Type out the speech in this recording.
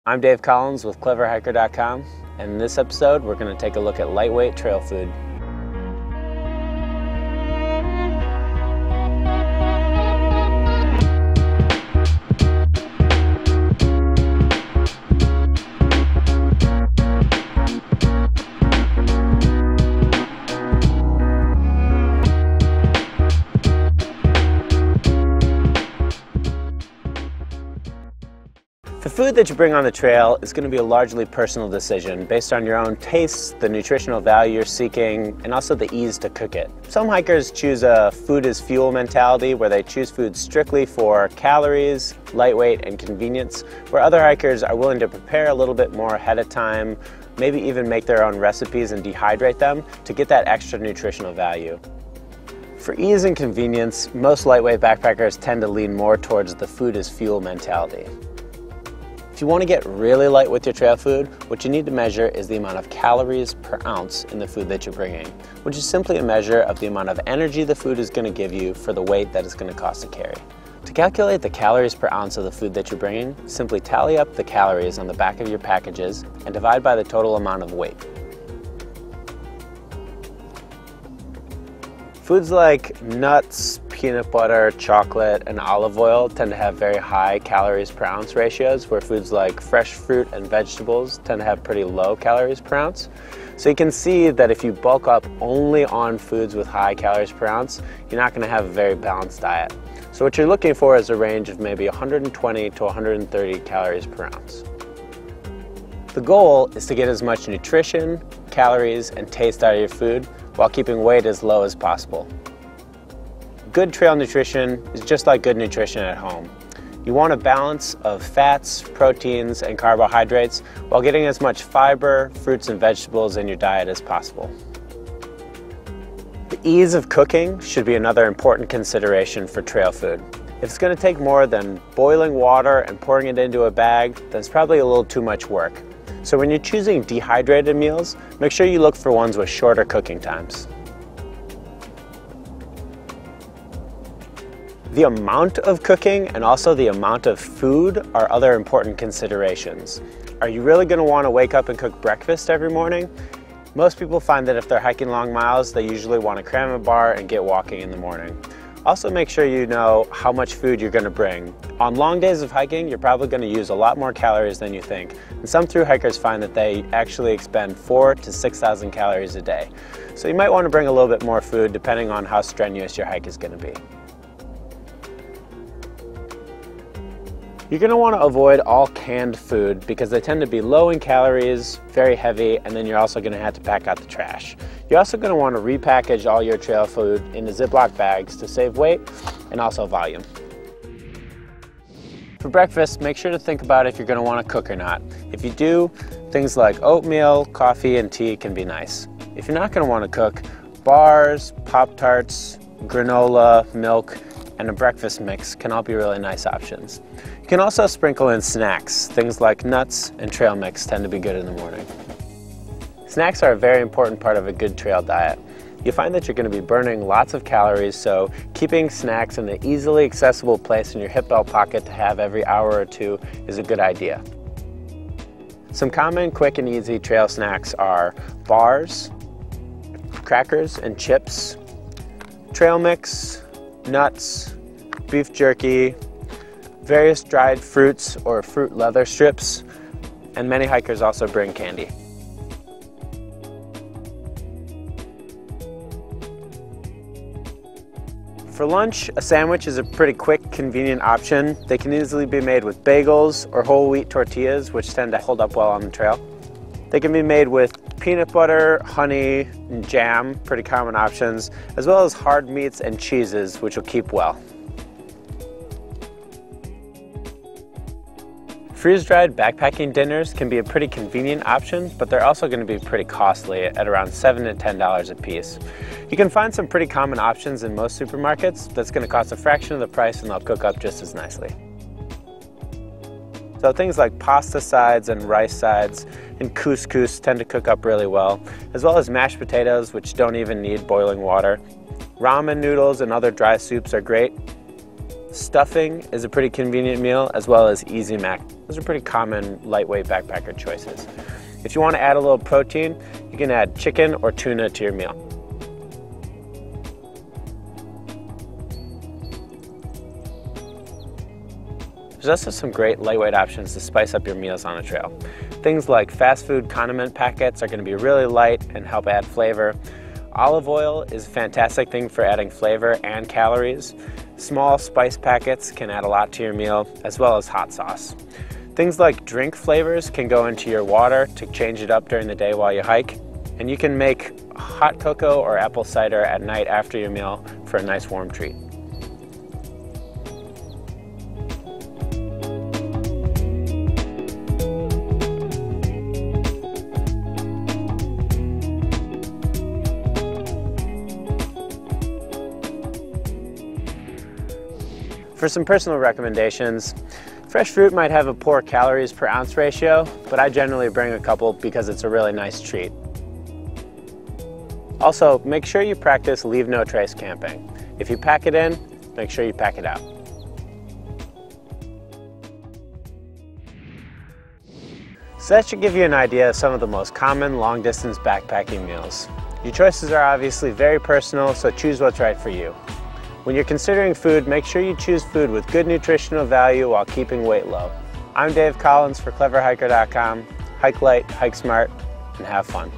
I'm Dave Collins with cleverhiker.com, and in this episode we're going to take a look at lightweight trail food. The food that you bring on the trail is going to be a largely personal decision based on your own tastes, the nutritional value you're seeking, and also the ease to cook it. Some hikers choose a food as fuel mentality where they choose food strictly for calories, lightweight, and convenience, where other hikers are willing to prepare a little bit more ahead of time, maybe even make their own recipes and dehydrate them to get that extra nutritional value. For ease and convenience, most lightweight backpackers tend to lean more towards the food as fuel mentality. If you want to get really light with your trail food, what you need to measure is the amount of calories per ounce in the food that you're bringing, which is simply a measure of the amount of energy the food is going to give you for the weight that it's going to cost to carry. To calculate the calories per ounce of the food that you're bringing, simply tally up the calories on the back of your packages and divide by the total amount of weight. Foods like nuts, peanut butter, chocolate, and olive oil tend to have very high calories per ounce ratios, where foods like fresh fruit and vegetables tend to have pretty low calories per ounce. So you can see that if you bulk up only on foods with high calories per ounce, you're not going to have a very balanced diet. So what you're looking for is a range of maybe 120 to 130 calories per ounce. The goal is to get as much nutrition, calories, and taste out of your food while keeping weight as low as possible. Good trail nutrition is just like good nutrition at home. You want a balance of fats, proteins, and carbohydrates while getting as much fiber, fruits, and vegetables in your diet as possible. The ease of cooking should be another important consideration for trail food. If it's going to take more than boiling water and pouring it into a bag, then it's probably a little too much work. So when you're choosing dehydrated meals, make sure you look for ones with shorter cooking times. The amount of cooking and also the amount of food are other important considerations. Are you really going to want to wake up and cook breakfast every morning? Most people find that if they're hiking long miles, they usually want to cram a bar and get walking in the morning. Also make sure you know how much food you're going to bring. On long days of hiking, you're probably going to use a lot more calories than you think. And some thru hikers find that they actually expend 4,000 to 6,000 calories a day. So you might want to bring a little bit more food depending on how strenuous your hike is going to be. You're going to want to avoid all canned food because they tend to be low in calories, very heavy, and then you're also going to have to pack out the trash. You're also going to want to repackage all your trail food into Ziploc bags to save weight and also volume. For breakfast, make sure to think about if you're going to want to cook or not. If you do, things like oatmeal, coffee, and tea can be nice. If you're not going to want to cook, bars, Pop-Tarts, granola, milk, and a breakfast mix can all be really nice options. You can also sprinkle in snacks. Things like nuts and trail mix tend to be good in the morning. Snacks are a very important part of a good trail diet. You find that you're going to be burning lots of calories, so keeping snacks in an easily accessible place in your hip belt pocket to have every hour or two is a good idea. Some common, quick, and easy trail snacks are bars, crackers and chips, trail mix, nuts, beef jerky, various dried fruits or fruit leather strips, and many hikers also bring candy. For lunch, a sandwich is a pretty quick, convenient option. They can easily be made with bagels or whole wheat tortillas, which tend to hold up well on the trail. They can be made with peanut butter, honey, and jam, pretty common options, as well as hard meats and cheeses, which will keep well. Freeze-dried backpacking dinners can be a pretty convenient option, but they're also going to be pretty costly at around $7 to $10 a piece. You can find some pretty common options in most supermarkets that's going to cost a fraction of the price and they'll cook up just as nicely. So things like pasta sides and rice sides and couscous tend to cook up really well, as well as mashed potatoes, which don't even need boiling water. Ramen noodles and other dry soups are great. Stuffing is a pretty convenient meal, as well as Easy Mac. Those are pretty common lightweight backpacker choices. If you want to add a little protein, you can add chicken or tuna to your meal. There's also some great lightweight options to spice up your meals on a trail. Things like fast food condiment packets are going to be really light and help add flavor. Olive oil is a fantastic thing for adding flavor and calories. Small spice packets can add a lot to your meal, as well as hot sauce. Things like drink flavors can go into your water to change it up during the day while you hike. And you can make hot cocoa or apple cider at night after your meal for a nice warm treat. For some personal recommendations, fresh fruit might have a poor calories per ounce ratio, but I generally bring a couple because it's a really nice treat. Also, make sure you practice leave no trace camping. If you pack it in, make sure you pack it out. So that should give you an idea of some of the most common long-distance backpacking meals. Your choices are obviously very personal, so choose what's right for you. When you're considering food, make sure you choose food with good nutritional value while keeping weight low. I'm Dave Collins for cleverhiker.com. Hike light, hike smart, and have fun.